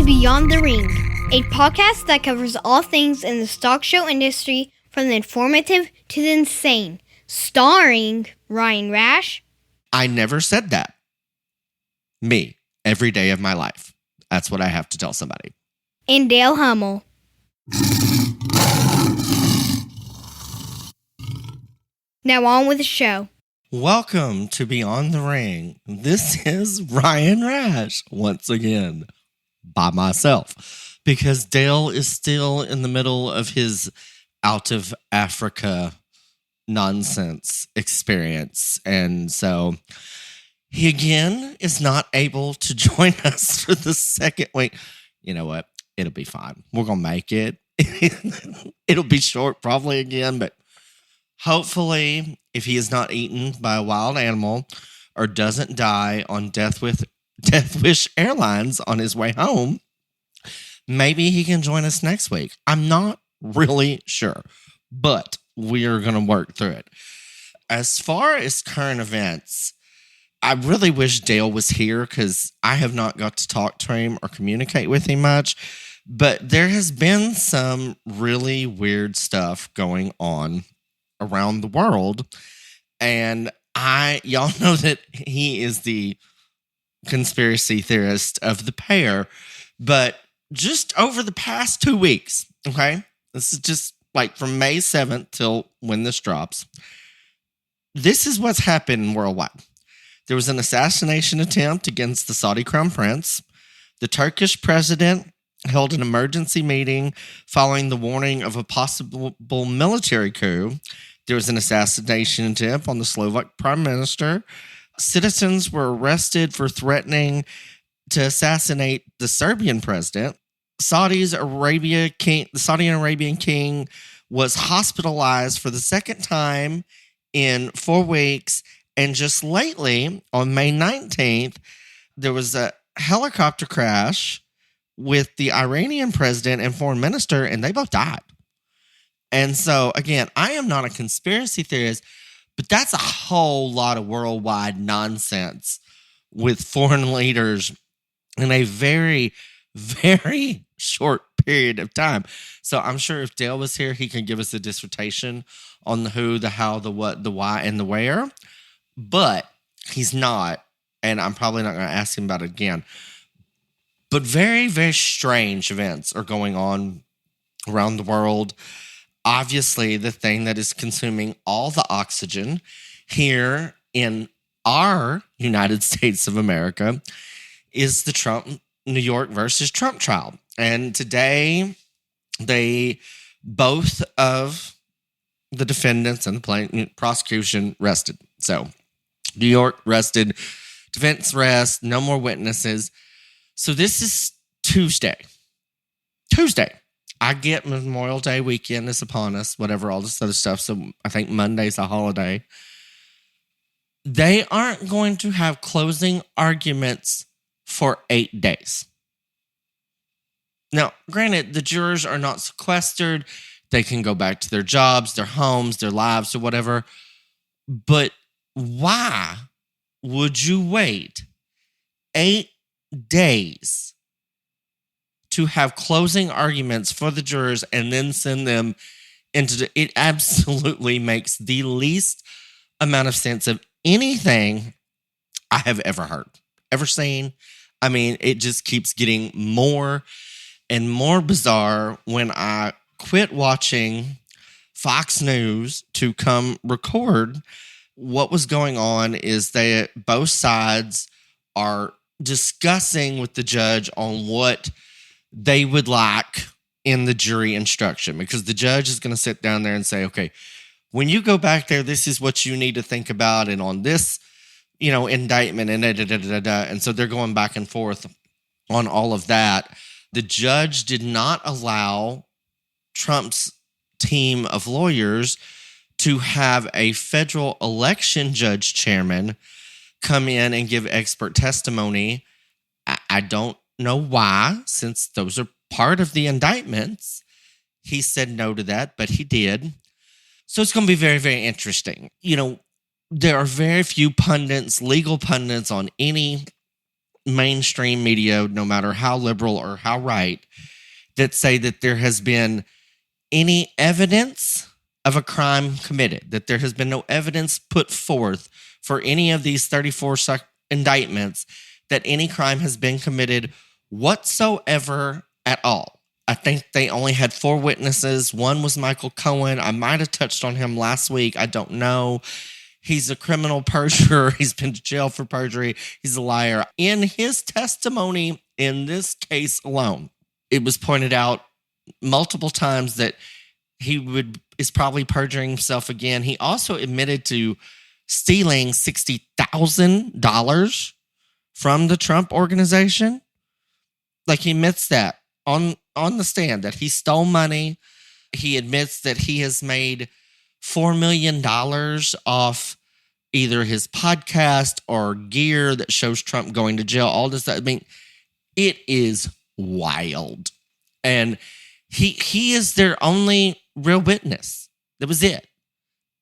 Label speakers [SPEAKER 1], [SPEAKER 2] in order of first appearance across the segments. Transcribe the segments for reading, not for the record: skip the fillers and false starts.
[SPEAKER 1] Beyond the Ring, a podcast that covers all things in the stock show industry, from the informative to the insane, starring Ryan Rash.
[SPEAKER 2] I never said that. Me, every day of my life. That's what I have to tell somebody.
[SPEAKER 1] And Dale Hummel. Now on with the show.
[SPEAKER 2] Welcome to Beyond the Ring. This is Ryan Rash once again by myself because Dale is still in the middle of his out of Africa nonsense experience. And so he again is not able to join us for the second week. You know what? It'll be fine. We're going to make it. It'll be short probably again, but hopefully if he is not eaten by a wild animal or doesn't die on Death Wish Airlines on his way home, maybe he can join us next week. I'm not really sure, but we are going to work through it. As far as current events, I really wish Dale was here because I have not got to talk to him or communicate with him much, but there has been some really weird stuff going on around the world, and y'all know that he is the conspiracy theorist of the pair, but just over the past 2 weeks, okay, this is just like from May 7th till when this drops, this is what's happened worldwide. There was an assassination attempt against the Saudi crown prince. The Turkish president held an emergency meeting following the warning of a possible military coup. There was an assassination attempt on the Slovak prime minister. Citizens were arrested for threatening to assassinate the Serbian president. The Saudi Arabian king was hospitalized for the second time in 4 weeks. And just lately, on May 19th, there was a helicopter crash with the Iranian president and foreign minister, and they both died. And so, again, I am not a conspiracy theorist, but that's a whole lot of worldwide nonsense with foreign leaders in a very, very short period of time. So I'm sure if Dale was here, he can give us a dissertation on the who, the how, the what, the why, and the where. But he's not, and I'm probably not going to ask him about it again. But very, very strange events are going on around the world. Obviously, the thing that is consuming all the oxygen here in our United States of America is the New York versus Trump trial. And today, both of the defendants and the prosecution rested. So, New York rested, defense rest, no more witnesses. So this is Tuesday. I get Memorial Day weekend is upon us, whatever, all this other stuff. So I think Monday's a holiday. They aren't going to have closing arguments for 8 days. Now, granted, the jurors are not sequestered. They can go back to their jobs, their homes, their lives, or whatever. But why would you wait 8 days to have closing arguments for the jurors and then send them into it absolutely makes the least amount of sense of anything I have ever heard, ever seen. I mean, it just keeps getting more and more bizarre when I quit watching Fox News to come record. What was going on is both sides are discussing with the judge on what they would like in the jury instruction, because the judge is going to sit down there and say, okay, when you go back there, this is what you need to think about. And on this, indictment and And so they're going back and forth on all of that. The judge did not allow Trump's team of lawyers to have a federal election judge chairman come in and give expert testimony. I don't know why, since those are part of the indictments. He said no to that, but he did. So it's going to be very, very interesting. There are very few pundits, legal pundits on any mainstream media, no matter how liberal or how right, that say that there has been any evidence of a crime committed, that there has been no evidence put forth for any of these 34 indictments that any crime has been committed whatsoever at all. I think they only had 4 witnesses. One was Michael Cohen. I might have touched on him last week. I don't know. He's a criminal perjurer. He's been to jail for perjury. He's a liar. In his testimony in this case alone, it was pointed out multiple times that he is probably perjuring himself again. He also admitted to stealing $60,000 from the Trump organization. Like, he admits that on the stand, that he stole money. He admits that he has made $4 million off either his podcast or gear that shows Trump going to jail. All this, I mean, it is wild. And he is their only real witness. That was it.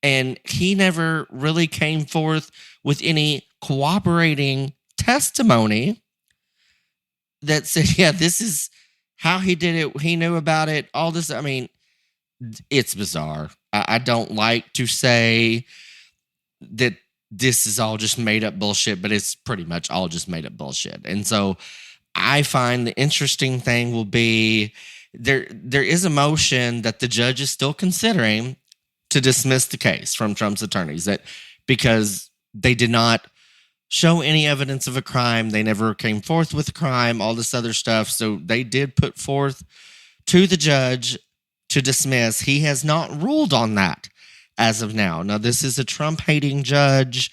[SPEAKER 2] And he never really came forth with any cooperating testimony that said, yeah, this is how he did it. He knew about it. All this. I mean, it's bizarre. I don't like to say that this is all just made up bullshit, but it's pretty much all just made up bullshit. And so I find the interesting thing will be there is a motion that the judge is still considering to dismiss the case from Trump's attorneys, that because they did not show any evidence of a crime, they never came forth with a crime, all this other stuff. So they did put forth to the judge to dismiss. He has not ruled on that as of now. Now, this is a Trump-hating judge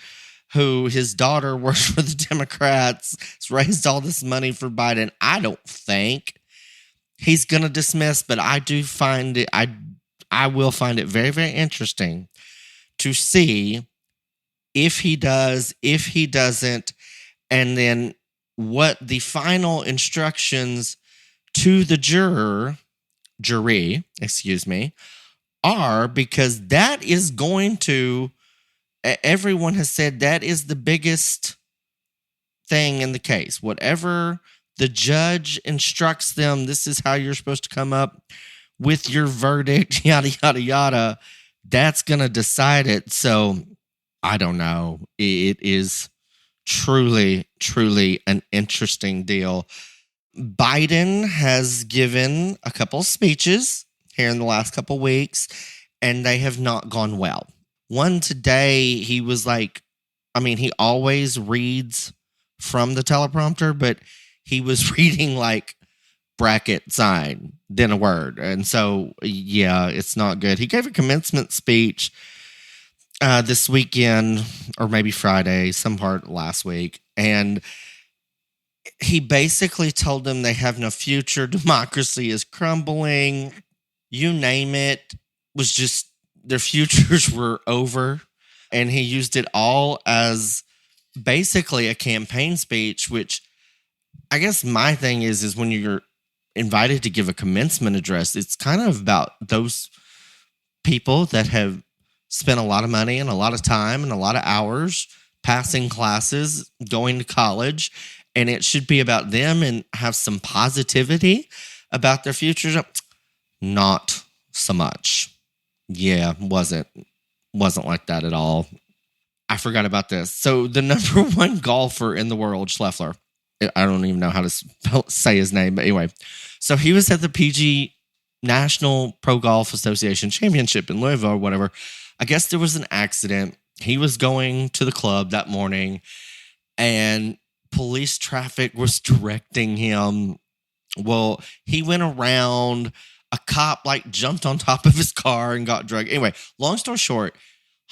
[SPEAKER 2] who his daughter works for the Democrats, has raised all this money for Biden. I don't think he's going to dismiss, but I do find it, I will find it very, very interesting to see if he does, if he doesn't, and then what the final instructions to the jury, are, because that is going to, everyone has said that is the biggest thing in the case. Whatever the judge instructs them, this is how you're supposed to come up with your verdict, yada, yada, yada. That's going to decide it. So I don't know. It is truly, truly an interesting deal. Biden has given a couple speeches here in the last couple weeks, and they have not gone well. One today, he was like, I mean, he always reads from the teleprompter, but he was reading like bracket sign, then a word. And so, yeah, it's not good. He gave a commencement speech this weekend, or maybe Friday, some part last week. And he basically told them they have no future. Democracy is crumbling. You name it. Was just their futures were over. And he used it all as basically a campaign speech, which I guess my thing is when you're invited to give a commencement address, it's kind of about those people that have spent a lot of money and a lot of time and a lot of hours passing classes, going to college, and it should be about them and have some positivity about their futures. Not so much. Yeah, wasn't like that at all. I forgot about this. So the number one golfer in the world, Scheffler, I don't even know how to say his name, but anyway. So he was at the PG National Pro Golf Association Championship in Louisville or whatever. I guess there was an accident. He was going to the club that morning, and police traffic was directing him. Well, he went around. A cop jumped on top of his car and got drugged. Anyway, long story short,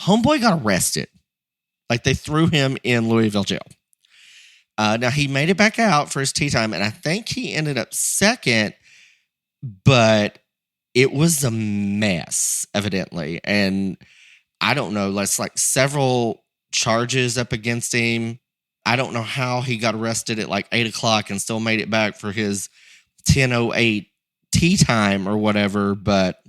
[SPEAKER 2] homeboy got arrested. They threw him in Louisville jail. Now, he made it back out for his tee time, and I think he ended up second, but it was a mess, evidently. And I don't know, that's several charges up against him. I don't know how he got arrested at 8 o'clock and still made it back for his 10:08 tee time or whatever, but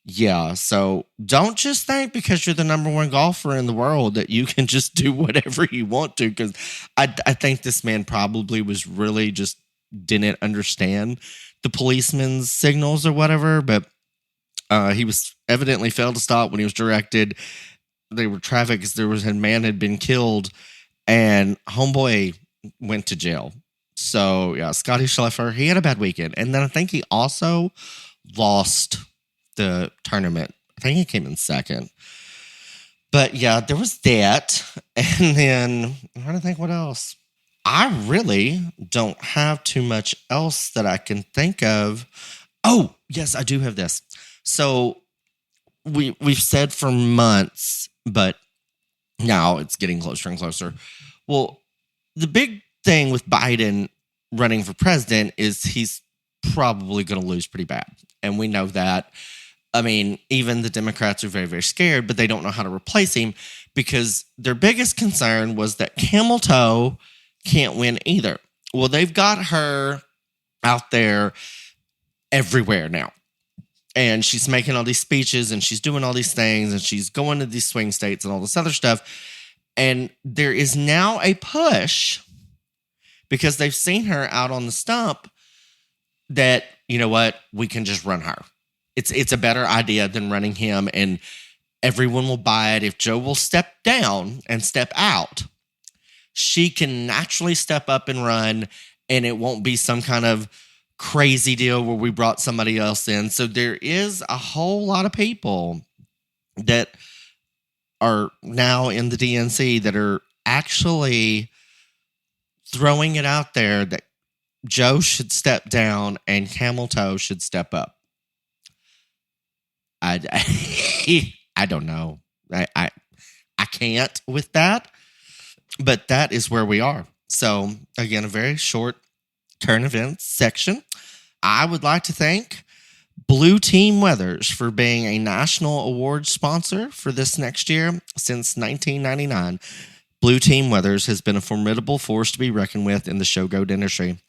[SPEAKER 2] Yeah, so don't just think because you're the number one golfer in the world that you can just do whatever you want to. Because I think this man probably was really just didn't understand the policeman's signals or whatever, but he was evidently failed to stop when he was directed. They were traffic because there was a man had been killed, and homeboy went to jail. So yeah, Scotty Scheffler, he had a bad weekend, and then I think he also lost the tournament. I think he came in second. But yeah, there was that. And then I'm trying to think what else. I really don't have too much else that I can think of. Oh, yes, I do have this. So we've said for months, but now it's getting closer and closer. Well, the big thing with Biden running for president is he's probably going to lose pretty bad. And we know that. I mean, even the Democrats are very, very scared, but they don't know how to replace him because their biggest concern was that Camel Toe can't win either. Well, they've got her out there everywhere now. And she's making all these speeches and she's doing all these things and she's going to these swing states and all this other stuff. And there is now a push because they've seen her out on the stump that, you know what, we can just run her. It's a better idea than running him, and everyone will buy it. If Joe will step down and step out, she can naturally step up and run, and it won't be some kind of crazy deal where we brought somebody else in. So there is a whole lot of people that are now in the DNC that are actually throwing it out there that Joe should step down and Camel Toe should step up. I don't know. I can't with that, but that is where we are. So again, a very short current events section. I would like to thank Blue Team Weathers for being a national award sponsor for this next year since 1999. Blue Team Weathers has been a formidable force to be reckoned with in the show goat industry.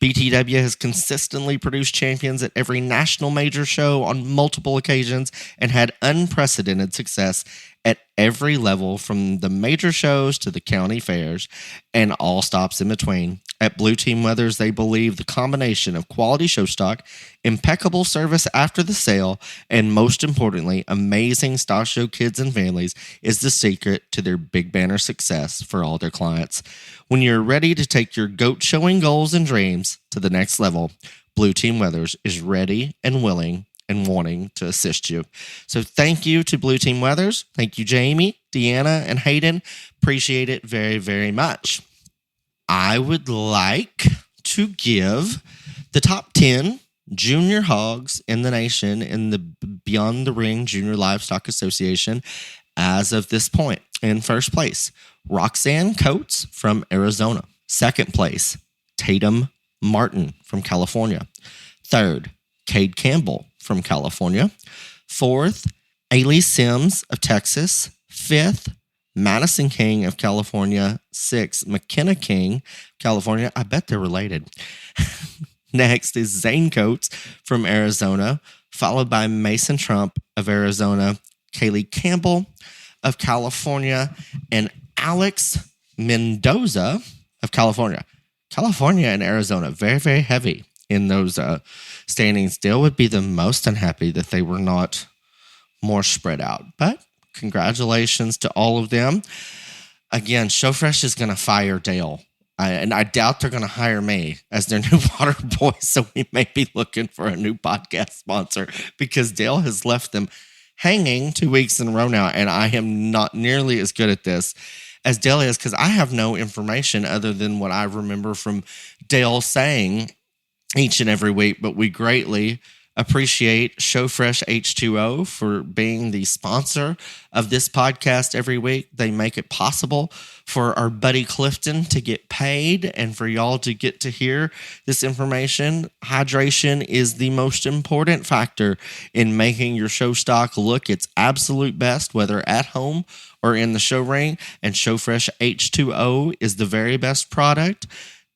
[SPEAKER 2] BTW has consistently produced champions at every national major show on multiple occasions and had unprecedented success at every level from the major shows to the county fairs and all stops in between. At Blue Team Weathers, they believe the combination of quality show stock, impeccable service after the sale, and most importantly, amazing stock show kids and families is the secret to their big banner success for all their clients. When you're ready to take your goat showing goals and dreams to the next level, Blue Team Weathers is ready and willing and wanting to assist you. So thank you to Blue Team Weathers. Thank you, Jamie, Deanna, and Hayden. Appreciate it very, very much. I would like to give the top 10 junior hogs in the nation in the Beyond the Ring Junior Livestock Association as of this point. In first place, Roxanne Coates from Arizona. Second place, Tatum Martin from California. Third, Cade Campbell from California. Fourth, Ailey Sims of Texas. Fifth, Madison King of California. Sixth, McKenna King, California. I bet they're related. Next is Zane Coates from Arizona, followed by Mason Trump of Arizona, Kaylee Campbell of California, and Alex Mendoza of California. California and Arizona, very, very heavy in those standings. Dale would be the most unhappy that they were not more spread out. But congratulations to all of them. Again, ShowFresh is going to fire Dale. And I doubt they're going to hire me as their new water boy. So we may be looking for a new podcast sponsor because Dale has left them hanging 2 weeks in a row now. And I am not nearly as good at this as Dale is because I have no information other than what I remember from Dale saying each and every week. But we greatly appreciate ShowFresh H2O for being the sponsor of this podcast every week. They make it possible for our buddy Clifton to get paid and for y'all to get to hear this information. Hydration is the most important factor in making your show stock look its absolute best, whether at home or in the show ring. And ShowFresh H2O is the very best product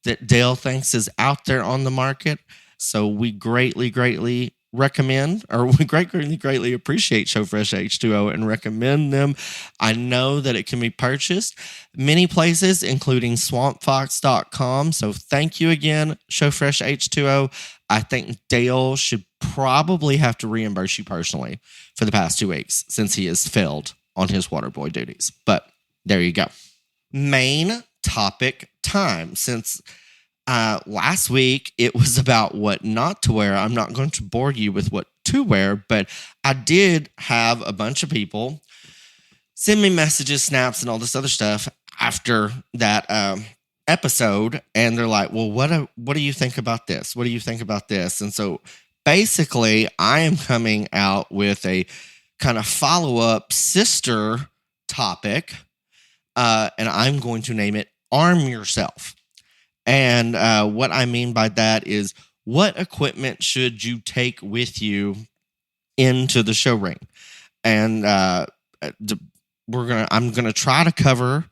[SPEAKER 2] that Dale thinks is out there on the market. So we greatly, greatly recommend, or we greatly appreciate ShowFresh H2O and recommend them. I know that it can be purchased many places, including swampfox.com. So thank you again, ShowFresh H2O. I think Dale should probably have to reimburse you personally for the past 2 weeks since he has failed on his water boy duties. But there you go. Main topic time. Since last week it was about what not to wear, I'm not going to bore you with what to wear, but I did have a bunch of people send me messages, snaps, and all this other stuff after that episode, and they're like, well, what do you think about this? What do you think about this? And so basically I am coming out with a kind of follow-up sister topic, and I'm going to name it Arm Yourself. And what I mean by that is, what equipment should you take with you into the show ring? And I'm gonna try to cover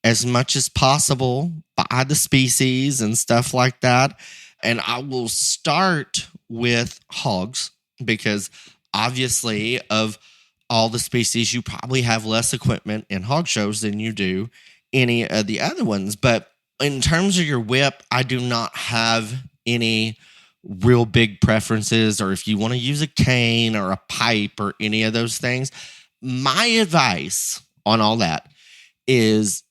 [SPEAKER 2] as much as possible by the species and stuff like that. And I will start with hogs because obviously of all the species, you probably have less equipment in hog shows than you do any of the other ones. But in terms of your whip, I do not have any real big preferences, or if you want to use a cane or a pipe or any of those things. My advice on all that is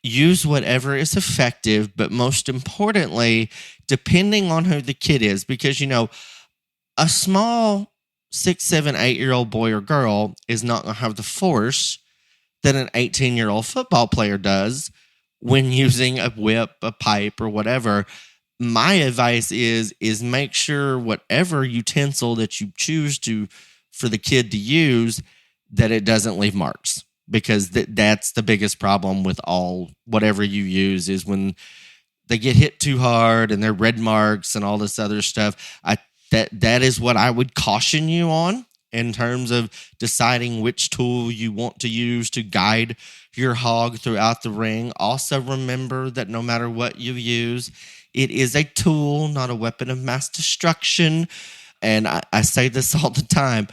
[SPEAKER 2] use whatever is effective, but most importantly, depending on who the kid is, because, a small 6, 7, 8-year-old boy or girl is not going to have the force that an 18-year-old football player does when using a whip, a pipe, or whatever. My advice is make sure whatever utensil that you choose for the kid to use, that it doesn't leave marks, because that's the biggest problem with whatever you use, is when they get hit too hard and they're red marks and all this other stuff. That is what I would caution you on in terms of deciding which tool you want to use to guide your hog throughout the ring. Also remember that no matter what you use, it is a tool, not a weapon of mass destruction. And I say this all the time.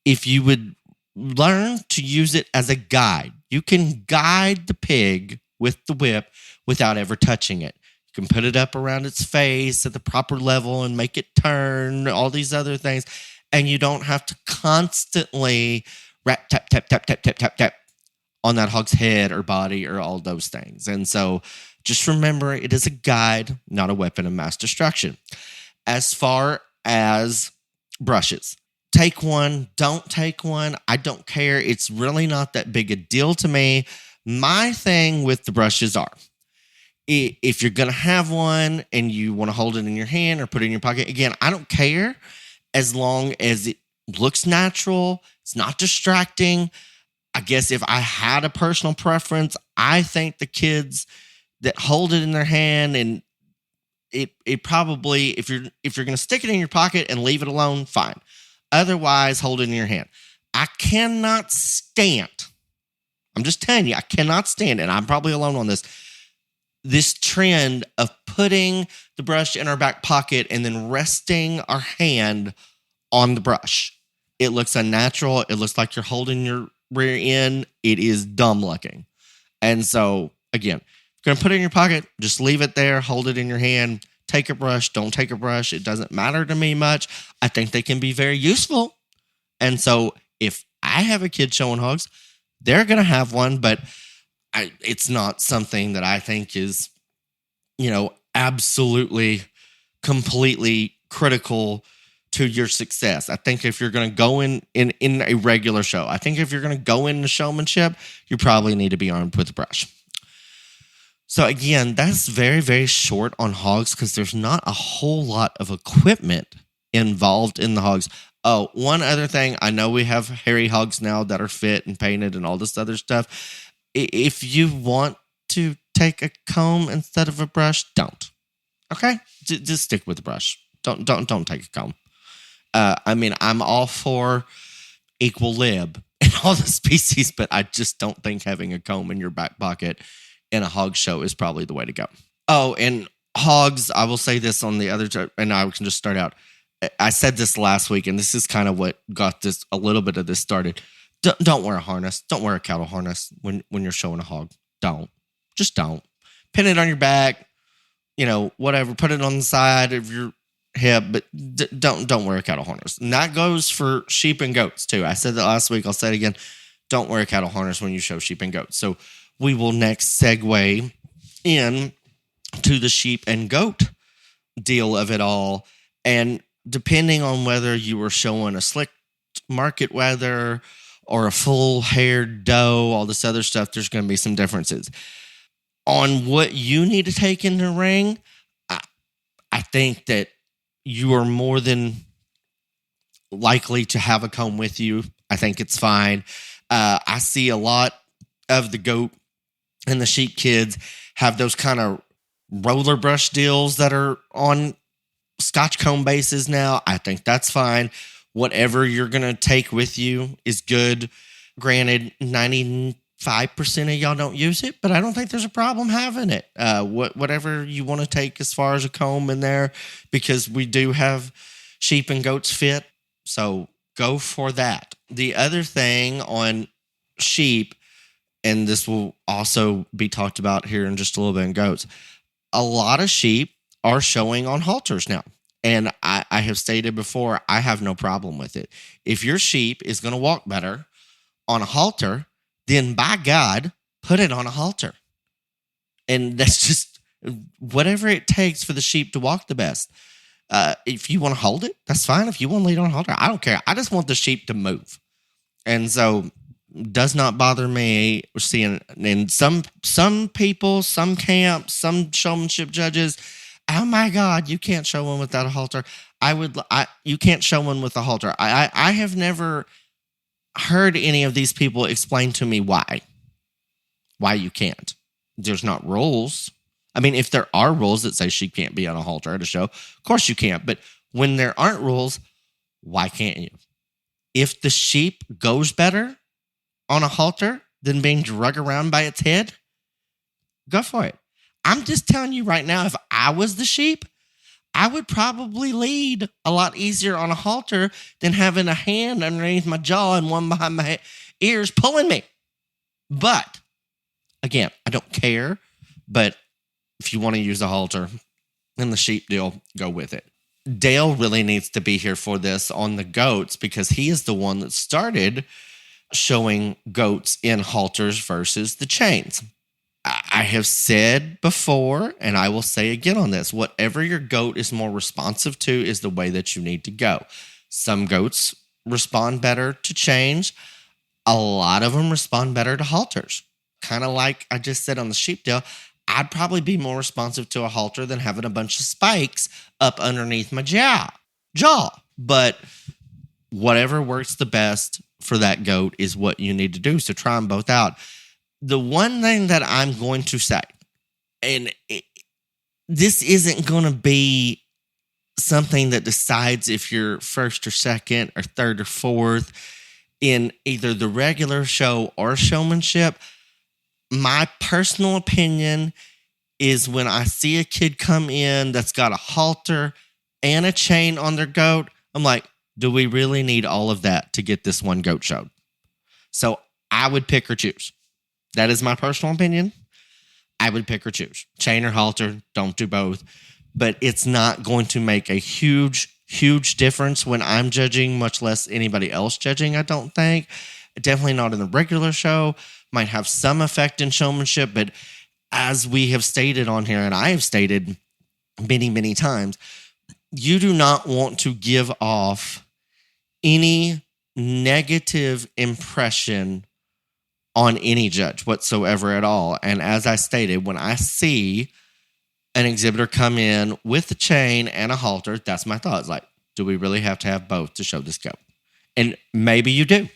[SPEAKER 2] If you would learn to use it as a guide, you can guide the pig with the whip without ever touching it. You can put it up around its face at the proper level and make it turn, all these other things. And you don't have to constantly tap, tap, tap, tap, tap, tap, tap on that hog's head or body or all those things. And so just remember, it is a guide, not a weapon of mass destruction. As far as brushes, take one, don't take one. I don't care. It's really not that big a deal to me. My thing with the brushes are, if you're going to have one and you want to hold it in your hand or put it in your pocket, again, I don't care, as long as it looks natural, it's not distracting. I guess if I had a personal preference, I think the kids that hold it in their hand, and it probably, if you're going to stick it in your pocket and leave it alone, fine. Otherwise, hold it in your hand. I cannot stand, I'm just telling you, I cannot stand, and I'm probably alone on this trend of putting the brush in our back pocket and then resting our hand on the brush. It looks unnatural. It looks like you're holding your rear end. It is dumb looking. And so, again, if you're going to put it in your pocket, just leave it there, hold it in your hand, take a brush, don't take a brush. It doesn't matter to me much. I think they can be very useful. And so if I have a kid showing hogs, they're going to have one, but it's not something that I think is, absolutely, completely critical to your success. I think if you're going to go in a regular show, I think if you're going to go into showmanship, you probably need to be armed with a brush. So again, that's very, very short on hogs because there's not a whole lot of equipment involved in the hogs. Oh, one other thing, I know we have hairy hogs now that are fit and painted and all this other stuff. If you want to take a comb instead of a brush, don't. Okay? Just stick with the brush. Don't take a comb. I'm all for equal lib in all the species, but I just don't think having a comb in your back pocket in a hog show is probably the way to go. Oh, and hogs, I will say this on the other, and I can just start out. I said this last week, and this is kind of what got a little bit of this started. Don't wear a harness. Don't wear a cattle harness when you're showing a hog. Just don't. Pin it on your back, whatever. Put it on the side of your hip, but don't wear a cattle harness. And that goes for sheep and goats too. I said that last week. I'll say it again. Don't wear a cattle harness when you show sheep and goats. So we will next segue in to the sheep and goat deal of it all. And depending on whether you were showing a slick market wether or a full-haired doe, all this other stuff, there's going to be some differences. On what you need to take in the ring, I think that you are more than likely to have a comb with you. I think it's fine. I see a lot of the goat and the sheep kids have those kind of roller brush deals that are on Scotch comb bases now. I think that's fine. Whatever you're going to take with you is good. Granted, 95% of y'all don't use it, but I don't think there's a problem having it. Whatever you want to take as far as a comb in there, because we do have sheep and goats fit. So go for that. The other thing on sheep, and this will also be talked about here in just a little bit in goats, a lot of sheep are showing on halters now. And I have stated before, I have no problem with it. If your sheep is going to walk better on a halter, then by God, put it on a halter. And that's just whatever it takes for the sheep to walk the best. If you want to hold it, that's fine. If you want to lead on a halter, I don't care. I just want the sheep to move. And so does not bother me seeing in some people, some camps, some showmanship judges, oh my God, you can't show one without a halter. You can't show one with a halter. I have never heard any of these people explain to me why you can't. There's not rules. I mean, if there are rules that say she can't be on a halter at a show, of course you can't. But when there aren't rules, why can't you? If the sheep goes better on a halter than being drug around by its head, go for it. I'm just telling you right now, if I was the sheep, I would probably lead a lot easier on a halter than having a hand underneath my jaw and one behind my ears pulling me. But, again, I don't care. But if you want to use a halter in the sheep deal, go with it. Dale really needs to be here for this on the goats because he is the one that started showing goats in halters versus the chains. I have said before, and I will say again on this, whatever your goat is more responsive to is the way that you need to go. Some goats respond better to chains. A lot of them respond better to halters. Kind of like I just said on the sheep deal, I'd probably be more responsive to a halter than having a bunch of spikes up underneath my jaw. But whatever works the best for that goat is what you need to do. So try them both out. The one thing that I'm going to say, and this isn't going to be something that decides if you're first or second or third or fourth in either the regular show or showmanship. My personal opinion is when I see a kid come in that's got a halter and a chain on their goat, I'm like, do we really need all of that to get this one goat showed? So I would pick or choose. That is my personal opinion. I would pick or choose. Chain or halter, don't do both. But it's not going to make a huge, huge difference when I'm judging, much less anybody else judging, I don't think. Definitely not in the regular show. Might have some effect in showmanship, but as we have stated on here, and I have stated many, many times, you do not want to give off any negative impression on any judge whatsoever at all. And as I stated, when I see an exhibitor come in with a chain and a halter, that's my thought. It's like, do we really have to have both to show this goat? And maybe you do.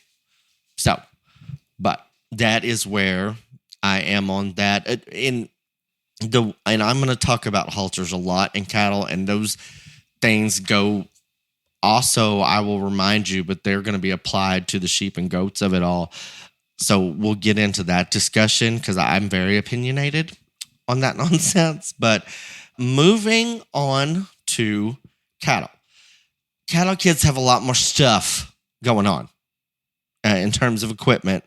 [SPEAKER 2] So, but that is where I am on that. And I'm going to talk about halters a lot in cattle, and those things go also, I will remind you, but they're going to be applied to the sheep and goats of it all. So we'll get into that discussion because I'm very opinionated on that nonsense. But moving on to cattle. cattle kids have a lot more stuff going on in terms of equipment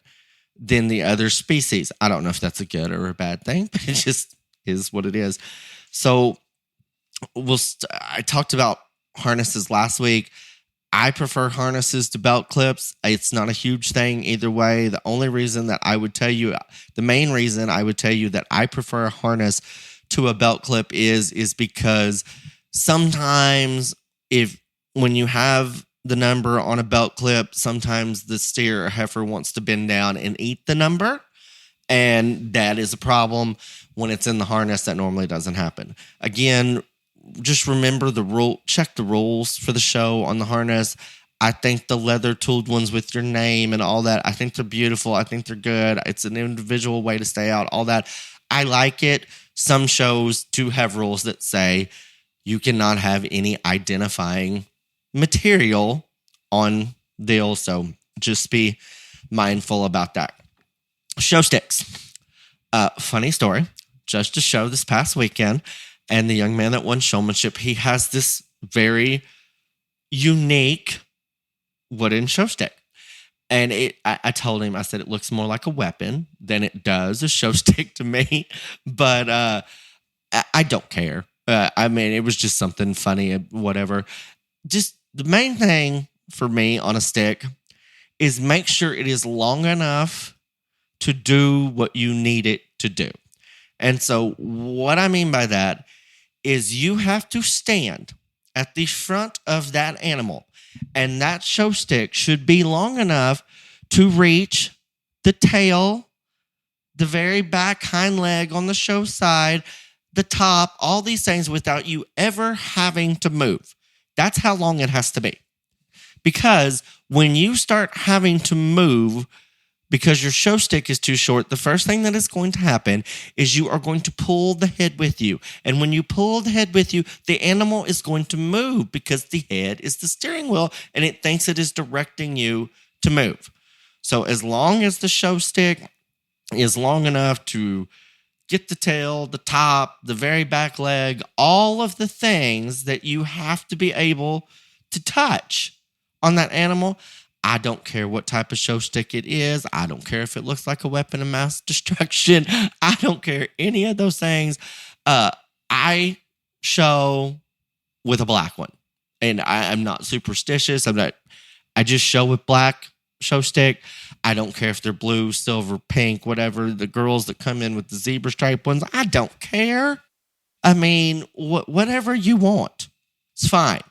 [SPEAKER 2] than the other species. I don't know if that's a good or a bad thing, but it just is what it is. So I talked about harnesses last week. I prefer harnesses to belt clips. It's not a huge thing either way. The main reason I would tell you that I prefer a harness to a belt clip is because sometimes when you have the number on a belt clip, sometimes the steer or heifer wants to bend down and eat the number. And that is a problem. When it's in the harness, that normally doesn't happen. Again, just remember the rule. Check the rules for the show on the harness. I think the leather tooled ones with your name and all that, I think they're beautiful. I think they're good. It's an individual way to stay out, all that. I like it. Some shows do have rules that say you cannot have any identifying material on deal. So just be mindful about that. Show sticks. Funny story. Just a show this past weekend. And the young man that won showmanship, he has this very unique wooden show stick. And I told him, I said, it looks more like a weapon than it does a show stick to me. But I don't care. I mean, it was just something funny, whatever. Just the main thing for me on a stick is make sure it is long enough to do what you need it to do. And so what I mean by that is you have to stand at the front of that animal, and that show stick should be long enough to reach the tail, the very back hind leg on the show side, the top, all these things without you ever having to move. That's how long it has to be. Because when you start having to move because your show stick is too short, the first thing that is going to happen is you are going to pull the head with you. And when you pull the head with you, the animal is going to move because the head is the steering wheel and it thinks it is directing you to move. So as long as the show stick is long enough to get the tail, the top, the very back leg, all of the things that you have to be able to touch on that animal, I don't care what type of show stick it is. I don't care if it looks like a weapon of mass destruction. I don't care any of those things. I show with a black one. And I'm not superstitious. I just show with black show stick. I don't care if they're blue, silver, pink, whatever. The girls that come in with the zebra stripe ones, I don't care. I mean, whatever you want, it's fine.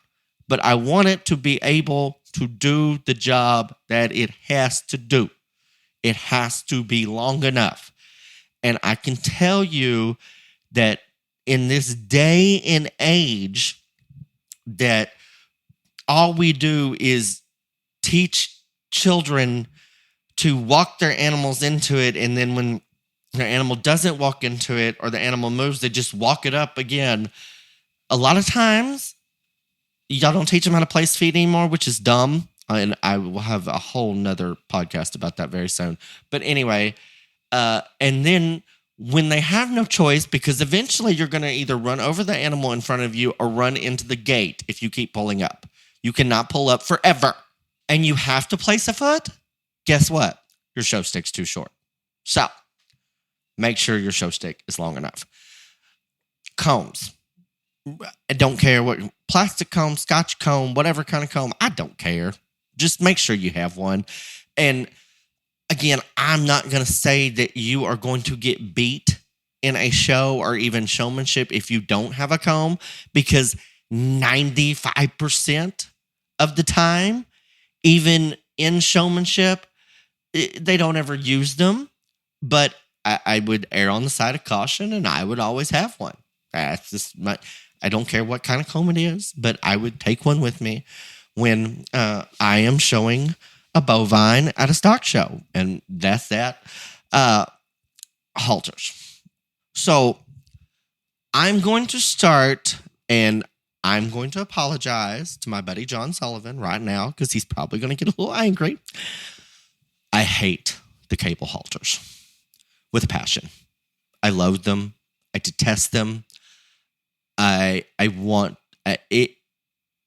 [SPEAKER 2] But I want it to be able to do the job that it has to do. It has to be long enough. And I can tell you that in this day and age, that all we do is teach children to walk their animals into it, and then when their animal doesn't walk into it or the animal moves, they just walk it up again. A lot of times, y'all don't teach them how to place feet anymore, which is dumb. And I will have a whole nother podcast about that very soon. But anyway, and then when they have no choice, because eventually you're going to either run over the animal in front of you or run into the gate if you keep pulling up. You cannot pull up forever. And you have to place a foot. Guess what? Your show stick's too short. So make sure your show stick is long enough. Combs. I don't care what plastic comb, Scotch comb, whatever kind of comb. I don't care. Just make sure you have one. And again, I'm not going to say that you are going to get beat in a show or even showmanship if you don't have a comb, because 95% of the time, even in showmanship, they don't ever use them. But I would err on the side of caution, and I would always have one. That's just I don't care what kind of comb it is, but I would take one with me when I am showing a bovine at a stock show. And that's that. Halters. So I'm going to start, and I'm going to apologize to my buddy John Sullivan right now because he's probably going to get a little angry. I hate the cable halters with a passion. I loathe them. I detest them. I want it.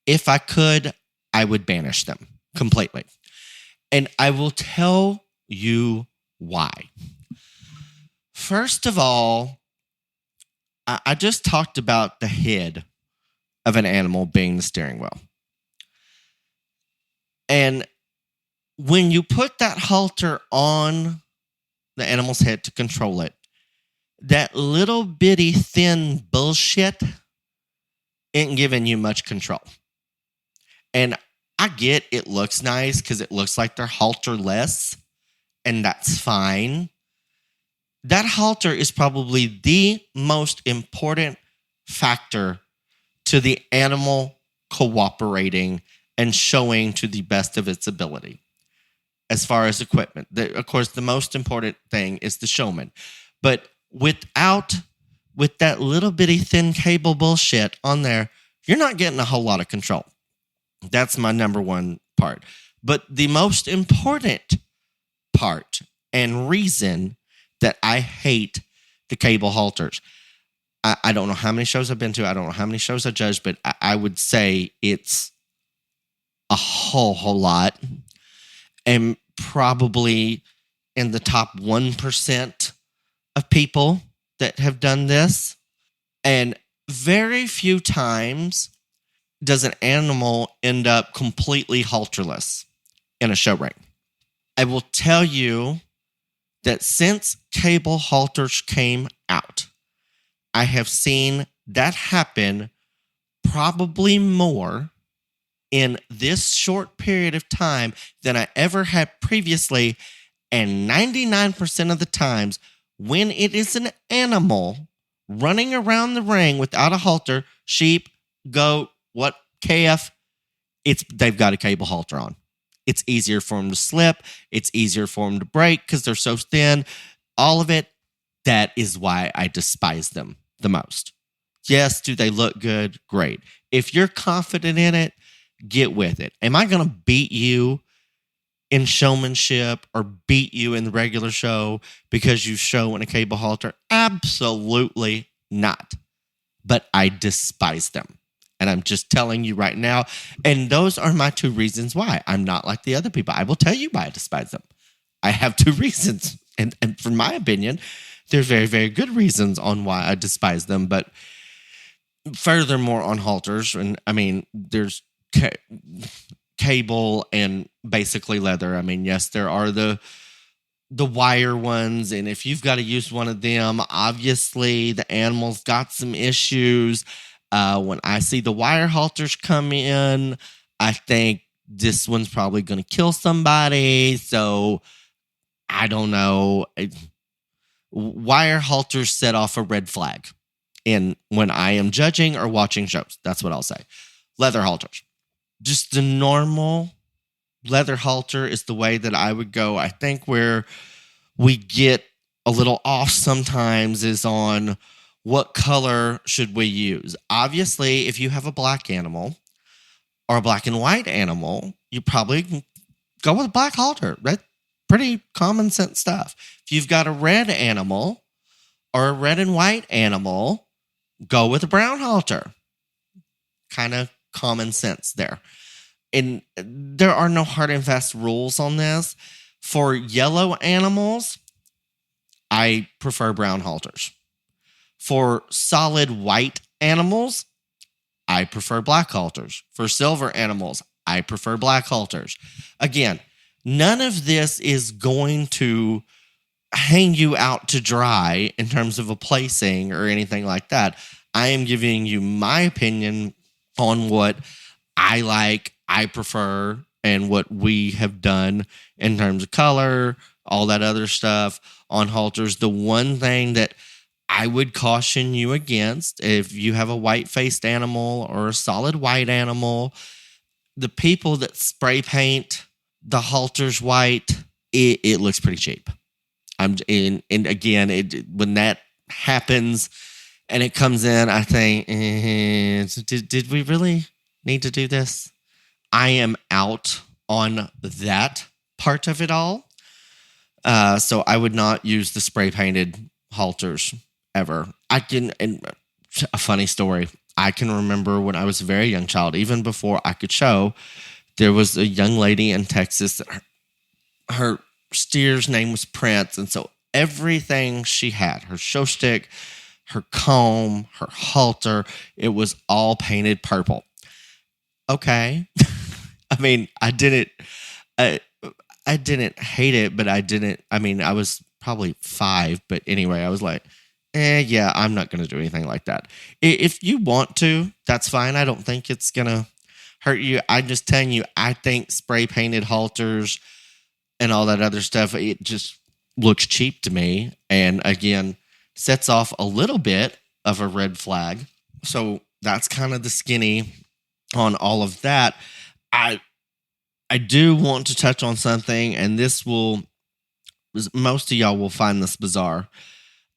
[SPEAKER 2] If I could, I would banish them completely. And I will tell you why. First of all, I just talked about the head of an animal being the steering wheel. And when you put that halter on the animal's head to control it, that little bitty thin bullshit ain't giving you much control. And I get it looks nice because it looks like they're halterless, and that's fine. That halter is probably the most important factor to the animal cooperating and showing to the best of its ability. As far as equipment, of course, the most important thing is the showman. But with that little bitty thin cable bullshit on there, you're not getting a whole lot of control. That's my number one part. But the most important part and reason that I hate the cable halters, I don't know how many shows I've been to. I don't know how many shows I judged, but I would say it's a whole lot. And probably in the top 1% of people that have done this. And very few times does an animal end up completely halterless in a show ring. I will tell you that since cable halters came out, I have seen that happen probably more in this short period of time than I ever had previously. And 99% of the times when it is an animal running around the ring without a halter, sheep, goat, calf, they've got a cable halter on. It's easier for them to slip. It's easier for them to break because they're so thin. All of it. That is why I despise them the most. Yes, do they look good? Great. If you're confident in it, get with it. Am I going to beat you in showmanship or beat you in the regular show because you show in a cable halter? Absolutely not. But I despise them. And I'm just telling you right now. And those are my two reasons why I'm not like the other people. I will tell you why I despise them. I have two reasons. And for my opinion, they're very, very good reasons on why I despise them. But furthermore, on halters, and I mean, there's cable and basically leather. I mean, yes, there are the wire ones, and if you've got to use one of them, obviously the animal's got some issues. When I see the wire halters come in, I think this one's probably going to kill somebody. So I don't know. Wire halters set off a red flag when I am judging or watching shows. That's what I'll say. Leather halters. Just the normal leather halter is the way that I would go. I think where we get a little off sometimes is on what color should we use. Obviously, if you have a black animal or a black and white animal, you probably go with a black halter. That's pretty common sense stuff. If you've got a red animal or a red and white animal, go with a brown halter. Kind of common sense there. And there are no hard and fast rules on this. For yellow animals, I prefer brown halters. For solid white animals, I prefer black halters. For silver animals, I prefer black halters. Again, none of this is going to hang you out to dry in terms of a placing or anything like that. I am giving you my opinion on what I like, I prefer, and what we have done in terms of color, all that other stuff on halters. The one thing that I would caution you against, if you have a white-faced animal or a solid white animal, the people that spray paint the halters white, it looks pretty cheap. And again, when that happens and it comes in, I think, did we really need to do this? I am out on that part of it all. So I would not use the spray painted halters ever. And a funny story. I can remember when I was a very young child, even before I could show, There was a young lady in Texas that her steer's name was Prince. And so everything she had, her show stick, her comb, her halter, it was all painted purple. Okay. I mean, I didn't hate it, but I was probably 5, but anyway, I was like, yeah, I'm not going to do anything like that. If you want to, that's fine. I don't think it's going to hurt you. I'm just telling you, I think spray painted halters and all that other stuff, it just looks cheap to me. And again, sets off a little bit of a red flag. So that's kind of the skinny on all of that. I do want to touch on something, and most of y'all will find this bizarre,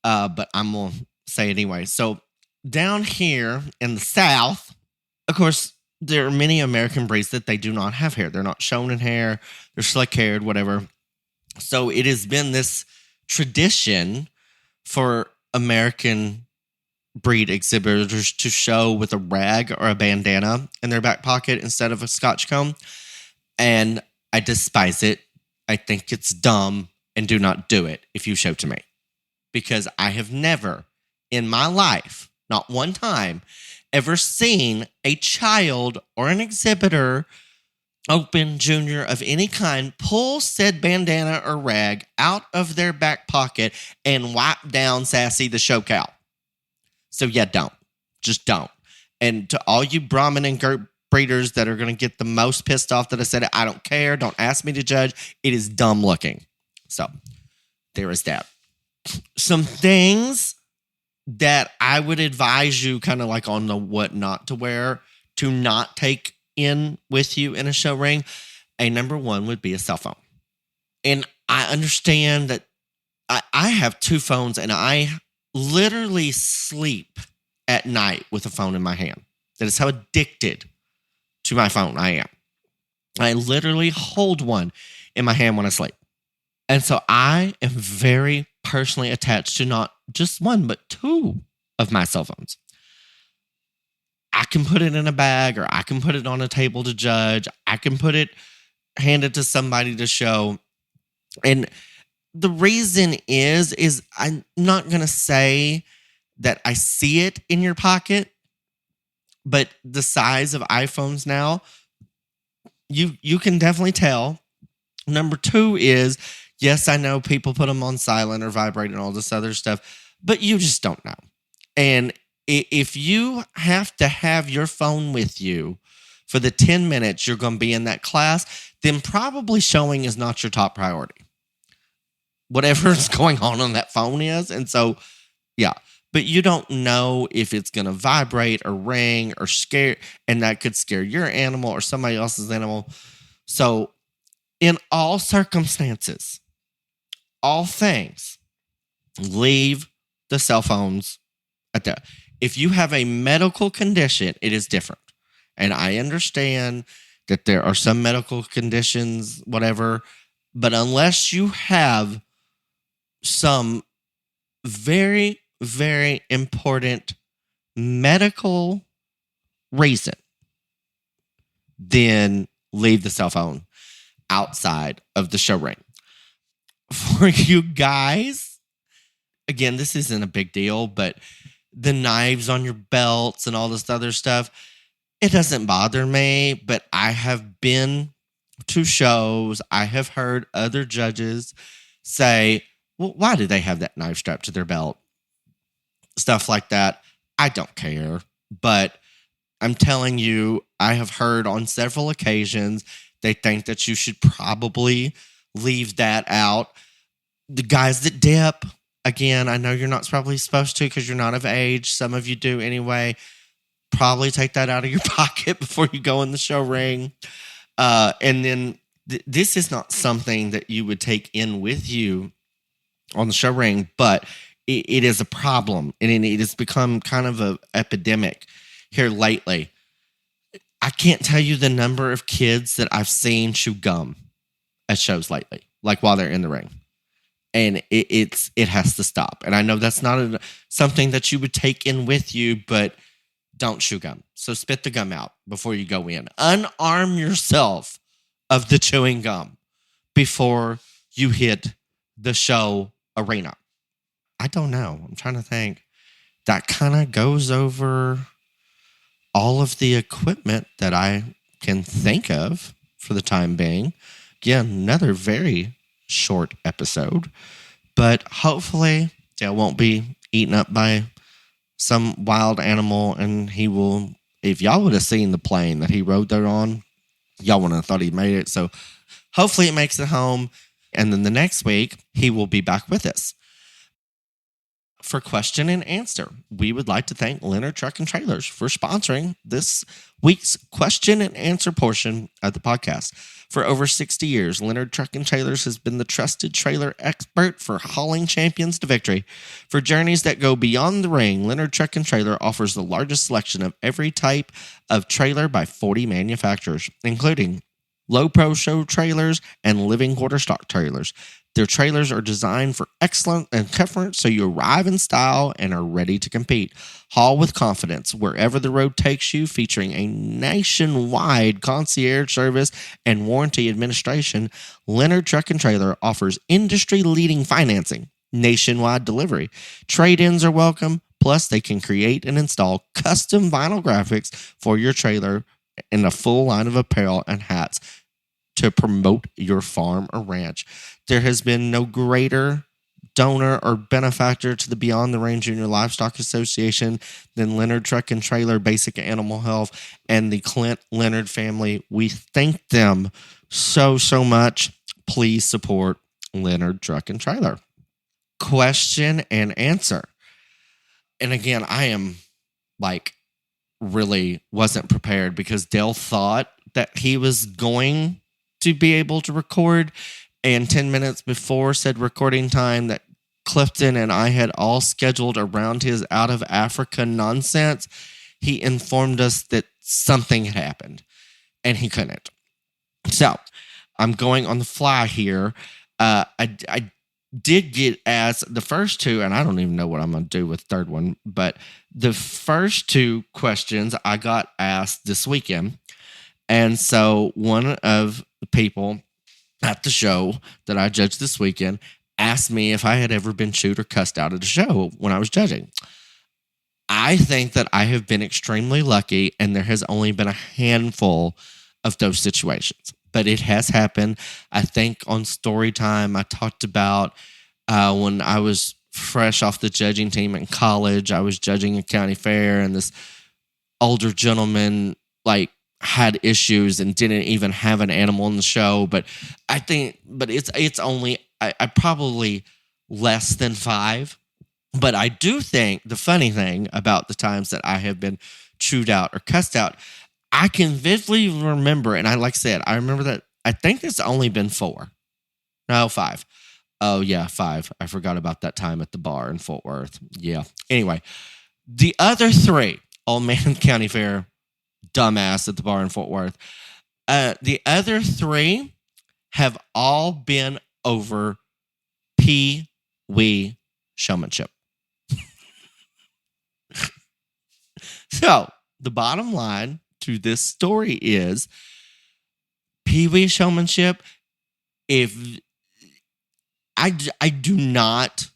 [SPEAKER 2] but I'm going to say it anyway. So down here in the South, of course, there are many American breeds that they do not have hair. They're not shown in hair. They're slick-haired, whatever. So it has been this tradition for American breed exhibitors to show with a rag or a bandana in their back pocket instead of a Scotch comb. And I despise it. I think it's dumb, and do not do it if you show to me. Because I have never in my life, not one time, ever seen a child or an exhibitor, open, junior, of any kind, pull said bandana or rag out of their back pocket and wipe down Sassy the show cow. So yeah, don't. Just don't. And to all you Brahmin and Gert breeders that are going to get the most pissed off that I said it, I don't care. Don't ask me to judge. It is dumb looking. So there is that. Some things that I would advise you kind of like on the what not to wear, to not take in with you in a show ring. Number one would be a cell phone. And I understand that I have 2 phones, and I literally sleep at night with a phone in my hand. That is how addicted to my phone I am. I literally hold one in my hand when I sleep. And so I am very personally attached to not just 1, but 2 of my cell phones. I can put it in a bag, or I can put it on a table to judge. I can hand it to somebody to show. And the reason is I'm not going to say that I see it in your pocket, but the size of iPhones now, you can definitely tell. Number 2 is, yes, I know people put them on silent or vibrate and all this other stuff, but you just don't know. And if you have to have your phone with you for the 10 minutes you're going to be in that class, then probably showing is not your top priority. Whatever's going on that phone is. And so, yeah. But you don't know if it's going to vibrate or ring or scare, and that could scare your animal or somebody else's animal. So in all circumstances, all things, leave the cell phones at that. If you have a medical condition, it is different. And I understand that there are some medical conditions, whatever, but unless you have some very, very important medical reason, then leave the cell phone outside of the show ring. For you guys, again, this isn't a big deal, but the knives on your belts and all this other stuff, it doesn't bother me, but I have been to shows, I have heard other judges say, well, why do they have that knife strapped to their belt? Stuff like that. I don't care, but I'm telling you, I have heard on several occasions they think that you should probably leave that out. The guys that dip, again, I know you're not probably supposed to because you're not of age. Some of you do anyway. Probably take that out of your pocket before you go in the show ring. And then this is not something that you would take in with you on the show ring, but it is a problem, and it has become kind of an epidemic here lately. I can't tell you the number of kids that I've seen chew gum at shows lately, like while they're in the ring. And it has to stop. And I know that's not something that you would take in with you, but don't chew gum. So spit the gum out before you go in. Unarm yourself of the chewing gum before you hit the show arena. I don't know. I'm trying to think. That kind of goes over all of the equipment that I can think of for the time being. Again, another very short episode, but hopefully Dale won't be eaten up by some wild animal, and he will, if y'all would have seen the plane that he rode there on, y'all wouldn't have thought he made it. So hopefully it makes it home, and then the next week he will be back with us. For question and answer, we would like to thank Leonard Truck and Trailers for sponsoring this week's question and answer portion of the podcast. For over 60 years, Leonard Truck and Trailers has been the trusted trailer expert for hauling champions to victory. For journeys that go beyond the ring, Leonard Truck and Trailer offers the largest selection of every type of trailer by 40 manufacturers, including low pro show trailers and living quarter stock trailers. Their trailers are designed for excellence and comfort, so you arrive in style and are ready to compete. Haul with confidence wherever the road takes you, featuring a nationwide concierge service and warranty administration. Leonard Truck and Trailer offers industry-leading financing, nationwide delivery. Trade-ins are welcome, plus they can create and install custom vinyl graphics for your trailer and a full line of apparel and hats to promote your farm or ranch. There has been no greater donor or benefactor to the Beyond the Range Junior Livestock Association than Leonard Truck and Trailer Basic Animal Health and the Clint Leonard family. We thank them so much. Please support Leonard Truck and Trailer. Question and answer. And again, I am really wasn't prepared because Dale thought that he was going to be able to record, and 10 minutes before said recording time that Clifton and I had all scheduled around his out of Africa nonsense, he informed us that something had happened and he couldn't. So I'm going on the fly here. I did get asked the first two, and I don't even know what I'm going to do with the third one, but the first two questions I got asked this weekend. And so one of the people at the show that I judged this weekend asked me if I had ever been chewed or cussed out at a show when I was judging. I think that I have been extremely lucky, and there has only been a handful of those situations. But it has happened. I think on story time, I talked about when I was fresh off the judging team in college, I was judging a county fair, and this older gentleman had issues and didn't even have an animal in the show. But it's only I probably less than 5. But I do think the funny thing about the times that I have been chewed out or cussed out, I can vividly remember, and like I said, I remember that I think it's only been 4. No, 5. Oh, yeah, 5. I forgot about that time at the bar in Fort Worth. Yeah. Anyway, the other 3, Old Man County Fair, dumbass at the bar in Fort Worth. The other 3 have all been over Pee-wee showmanship. So, the bottom line to this story is Pee-wee showmanship. If I do not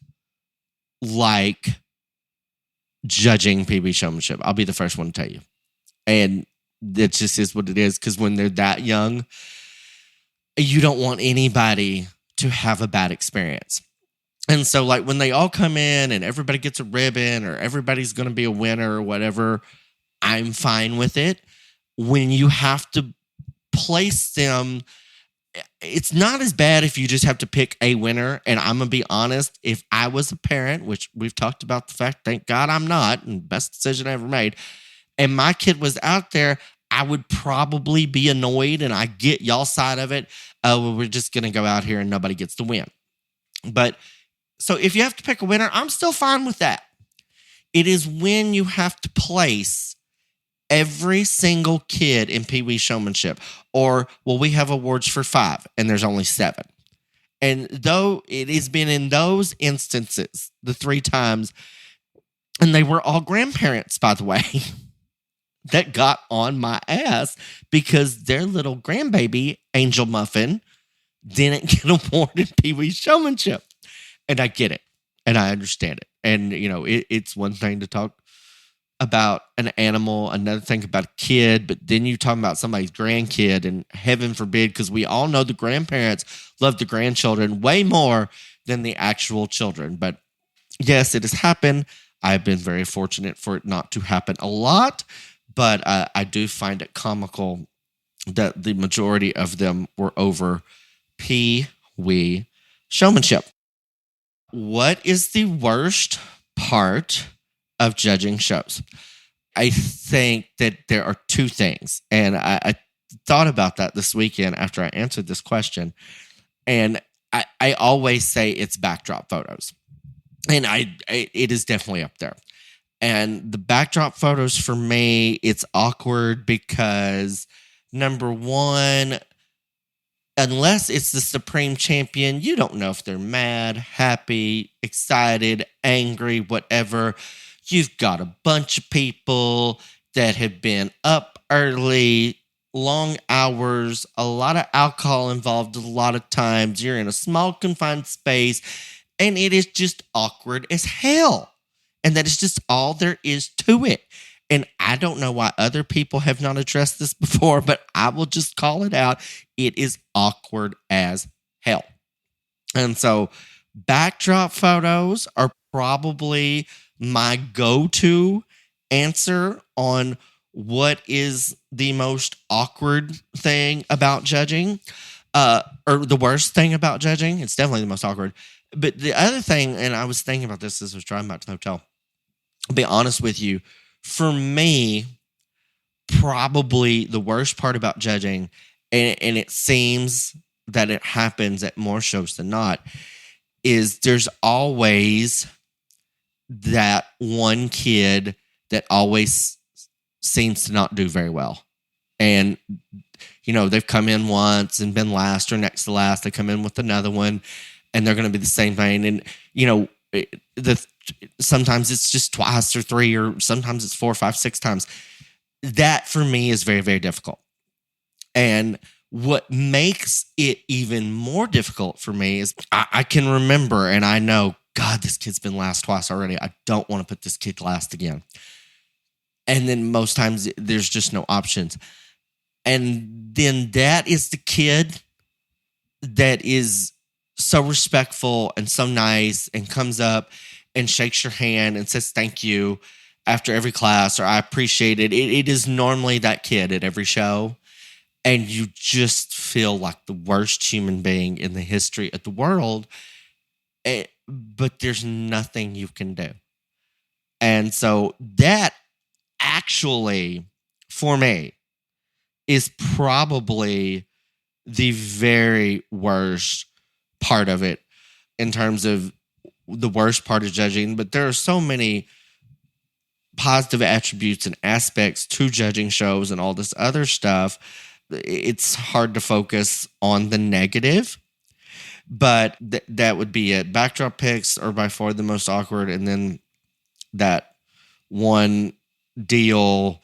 [SPEAKER 2] like judging Pee-wee showmanship, I'll be the first one to tell you. And it just is what it is, because when they're that young, you don't want anybody to have a bad experience. And so when they all come in and everybody gets a ribbon or everybody's going to be a winner or whatever, I'm fine with it. When you have to place them, it's not as bad if you just have to pick a winner. And I'm going to be honest, if I was a parent, which we've talked about the fact, thank God I'm not, and best decision I ever made, and my kid was out there, I would probably be annoyed, and I get y'all's side of it. We're just going to go out here and nobody gets to win. But so if you have to pick a winner, I'm still fine with that. It is when you have to place every single kid in Pee-wee showmanship, or, well, we have awards for 5 and there's only 7. And though it has been in those instances, the 3 times, and they were all grandparents, by the way. that got on my ass because their little grandbaby, Angel Muffin, didn't get awarded Pee-wee's Showmanship. And I get it. And I understand it. And, it's one thing to talk about an animal, another thing about a kid, but then you talking about somebody's grandkid, and heaven forbid, because we all know the grandparents love the grandchildren way more than the actual children. But yes, it has happened. I've been very fortunate for it not to happen a lot, but I do find it comical that the majority of them were over Pee-wee Showmanship. What is the worst part of judging shows? I think that there are two things, and I thought about that this weekend after I answered this question, and I always say it's backdrop photos, and it is definitely up there. And the backdrop photos for me, it's awkward because, number one, unless it's the Supreme Champion, you don't know if they're mad, happy, excited, angry, whatever. You've got a bunch of people that have been up early, long hours, a lot of alcohol involved a lot of times. You're in a small confined space, and it is just awkward as hell. And that is just all there is to it. And I don't know why other people have not addressed this before, but I will just call it out. It is awkward as hell. And so backdrop photos are probably my go-to answer on what is the most awkward thing about judging, or the worst thing about judging. It's definitely the most awkward. But the other thing, and I was thinking about this as I was driving back to the hotel, I'll be honest with you, for me, probably the worst part about judging, and it seems that it happens at more shows than not, is there's always that one kid that always seems to not do very well. And, they've come in once and been last or next to last. They come in with another one, and they're going to be the same thing. And, sometimes it's just twice or three, or sometimes it's 4, 5, 6 times. That for me is very, very difficult. And what makes it even more difficult for me is I can remember, and I know, God, this kid's been last twice already. I don't want to put this kid last again. And then most times there's just no options. And then that is the kid that is so respectful and so nice and comes up and shakes your hand and says thank you after every class, or I appreciate it. It is normally that kid at every show. And you just feel like the worst human being in the history of the world. But there's nothing you can do. And so that actually, for me, is probably the very worst part of it in terms of the worst part of judging. But there are so many positive attributes and aspects to judging shows and all this other stuff. It's hard to focus on the negative. But that would be it. Backdrop picks are by far the most awkward. And then that one deal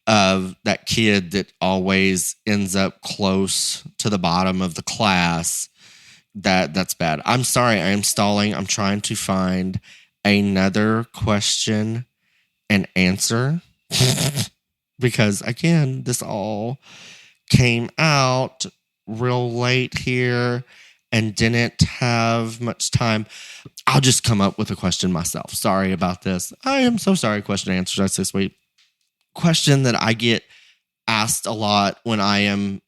[SPEAKER 2] of that kid that always ends up close to the bottom of the class, that's bad. I'm sorry, I am stalling. I'm trying to find another question and answer. Because, again, this all came out real late here and didn't have much time. I'll just come up with a question myself. Sorry about this. I am so sorry. Question and answer. That's this week. Question that I get asked a lot when I am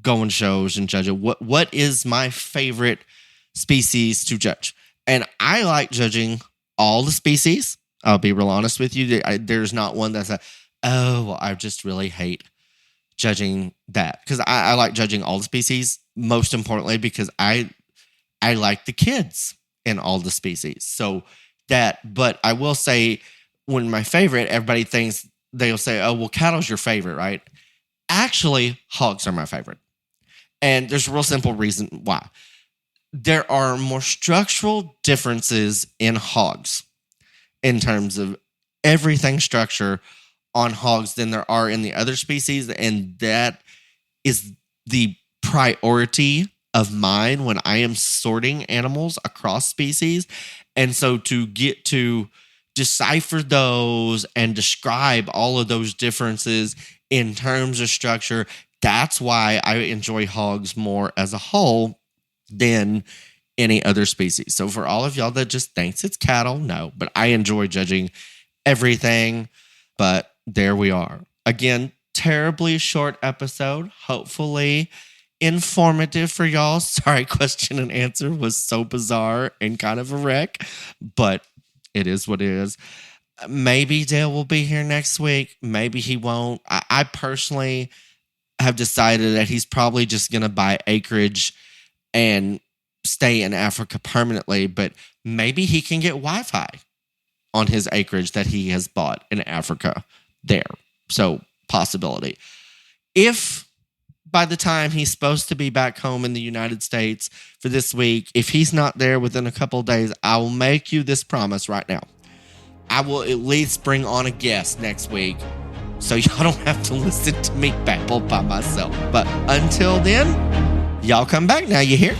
[SPEAKER 2] going shows and judging. What is my favorite species to judge? And I like judging all the species. I'll be real honest with you. There's not one that's I just really hate judging that, because I like judging all the species, most importantly because I like the kids in all the species. So that, but I will say, when my favorite, everybody thinks, they'll say, oh, well, cattle's your favorite, right? Actually, hogs are my favorite. And there's a real simple reason why. There are more structural differences in hogs in terms of everything structure on hogs than there are in the other species. And that is the priority of mine when I am sorting animals across species. And so to get to decipher those and describe all of those differences in terms of structure, that's why I enjoy hogs more as a whole than any other species. So for all of y'all that just thinks it's cattle, no, but I enjoy judging everything. But there we are. Again, terribly short episode. Hopefully informative for y'all. Sorry, question and answer was so bizarre and kind of a wreck, but it is what it is. Maybe Dale will be here next week. Maybe he won't. I personally have decided that he's probably just going to buy acreage and stay in Africa permanently, but maybe he can get Wi-Fi on his acreage that he has bought in Africa there. So possibility. If by the time he's supposed to be back home in the United States for this week, if he's not there within a couple of days, I will make you this promise right now. I will at least bring on a guest next week so y'all don't have to listen to me babble by myself. But until then, y'all come back now, you hear?